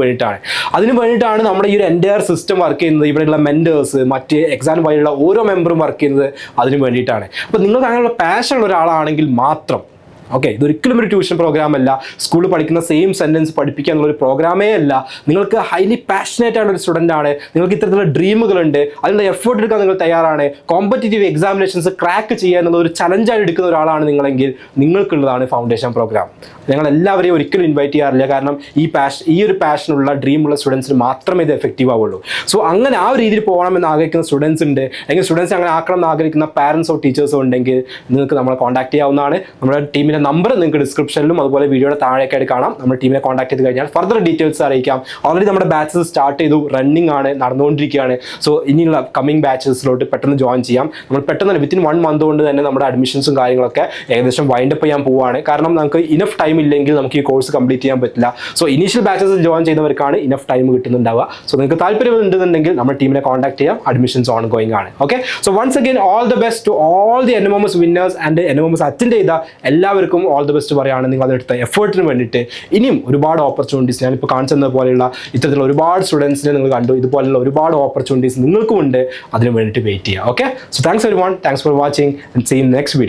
വേണ്ടിയിട്ടാണ് നമ്മുടെ ഈ ഒരു എൻ്റയർ സിസ്റ്റം വർക്ക് ചെയ്യുന്നത്. ഇവിടെയുള്ള മെൻറ്റേഴ്സ്, മറ്റ് എക്സാം വഴിയുള്ള ഓരോ മെമ്പറും വർക്ക് ചെയ്യുന്നത് അതിന് വേണ്ടിയിട്ടാണ്. അപ്പോൾ നിങ്ങൾക്ക് അങ്ങനെയുള്ള പാഷനുള്ള ഒരാളാണെങ്കിൽ മാത്രം ഇതൊരിക്കലും ഒരു ട്യൂഷൻ പ്രോഗ്രാം അല്ല, സ്കൂളിൽ പഠിക്കുന്ന സെയിം സെൻറ്റൻസ് പഠിപ്പിക്കുക എന്നുള്ളൊരു പ്രോഗ്രാമേ അല്ല. നിങ്ങൾക്ക് ഹൈലി പാഷനേറ്റ് ആയിട്ടുള്ള ഒരു സ്റ്റുഡൻ്റ് ആണ്, നിങ്ങൾക്ക് ഇത്തരത്തിലുള്ള ഡ്രീമുകളുണ്ട്, അതിനുള്ള എഫേർട്ട് എടുക്കാൻ നിങ്ങൾ തയ്യാറാണ്, കോമ്പറ്റീറ്റീവ് എക്സാമിനേഷൻസ് ക്രാക്ക് ചെയ്യുക എന്നുള്ള ഒരു ചലഞ്ചായി എടുക്കുന്ന ഒരാളാണ് നിങ്ങളെങ്കിൽ നിങ്ങൾക്കുള്ളതാണ് ഫൗണ്ടേഷൻ പ്രോഗ്രാം. ഞങ്ങൾ എല്ലാവരെയും ഒരിക്കലും ഇൻവൈറ്റ് ചെയ്യാറില്ല, കാരണം ഈ ഒരു പാഷനുള്ള ഡ്രീമുള്ള സ്റ്റുഡൻസിന് മാത്രമേ ഇത് എഫക്റ്റീവ് ആവുള്ളൂ. സോ അങ്ങനെ ആ ഒരു രീതിയിൽ പോകണമെന്ന് ആഗ്രഹിക്കുന്ന സ്റ്റുഡൻസ് ഉണ്ട്, അല്ലെങ്കിൽ സ്റ്റുഡൻസ് അങ്ങനെ ആക്കണം എന്ന് ആഗ്രഹിക്കുന്ന പാരൻസോ ടീച്ചേഴ്സോ ഉണ്ടെങ്കിൽ നിങ്ങൾക്ക് നമ്മളെ കോൺടാക്ട് ചെയ്യാവുന്നതാണ്. നമ്മുടെ ടീമിലെ ടീമിൻ്റെ നമ്പർ നിങ്ങൾക്ക് ഡിസ്ക്രിപ്ഷനിലും അതുപോലെ വീഡിയോയുടെ താഴേക്ക് ആയിട്ട് കാണാം. നമ്മൾ ടീമിനെ കോൺടാക്ട് ചെയ്ത് കഴിഞ്ഞാൽ ഫർദർ ഡീറ്റെയിൽസ് അറിയിക്കാം. ഓൾറെഡി നമ്മുടെ ബാച്ചസ് സ്റ്റാർട്ട് ചെയ്തു, റണ്ണിങ് ആണ്, നടന്നുകൊണ്ടിരിക്കുകയാണ്. സോ ഇനിയുള്ള കമ്മിങ് ബാച്ചസിലോട്ട് പെട്ടെന്ന് ജോയിൻ ചെയ്യാം. നമ്മൾ പെട്ടെന്ന് വിത്തിൻ 1 മന്ത് കൊണ്ട് തന്നെ നമ്മുടെ അഡ്മിഷൻസും കാര്യങ്ങളൊക്കെ ഏകദേശം വൈൻഡപ്പ് ചെയ്യാൻ പോവുകയാണ്. കാരണം നമുക്ക് ഇനഫ് ടൈം ഇല്ലെങ്കിൽ നമുക്ക് ഈ കോഴ്സ് കംപ്ലീറ്റ് ചെയ്യാൻ പറ്റില്ല. സോ ഇനീഷ്യൽ ബാച്ചസിൽ ജോയിൻ ചെയ്യുന്നവർക്കാണ് ഇനഫ് ടൈം കിട്ടുന്നുണ്ടാവുക. സോ നിങ്ങൾക്ക് താല്പര്യം ഉണ്ടെന്നുണ്ടെങ്കിൽ നമ്മുടെ ടീമിനെ കോൺടാക്ട് ചെയ്യാം. അഡ്മിഷൻസ് ഓൺ ഗോയിങ് ആണ്. Okay, so once again all the best to all the NMMS winners and NMMS attend ചെയ്ത എല്ലാവർക്കും ഓൾ ദ ബെസ്റ്റ് പറയുകയാണ്. നിങ്ങൾ അതെടുത്ത എഫേർട്ടിന് വേണ്ടിയിട്ട് ഇനിയും ഒരുപാട് ഓപ്പർച്യൂണിറ്റീസ് ഞാനിപ്പോൾ കാണിച്ചത് പോലെയുള്ള ഇത്തരത്തിലുള്ള ഒരുപാട് സ്റ്റുഡൻസിനെ നിങ്ങൾ കണ്ടു. ഇതുപോലുള്ള ഒരുപാട് ഓപ്പർച്യൂണിറ്റീസ് നിങ്ങൾക്കും ഉണ്ട്. അതിന് വേണ്ടിയിട്ട് വെയിറ്റ് ചെയ്യുക. Okay, so thanks everyone, thanks for watching and see you next video.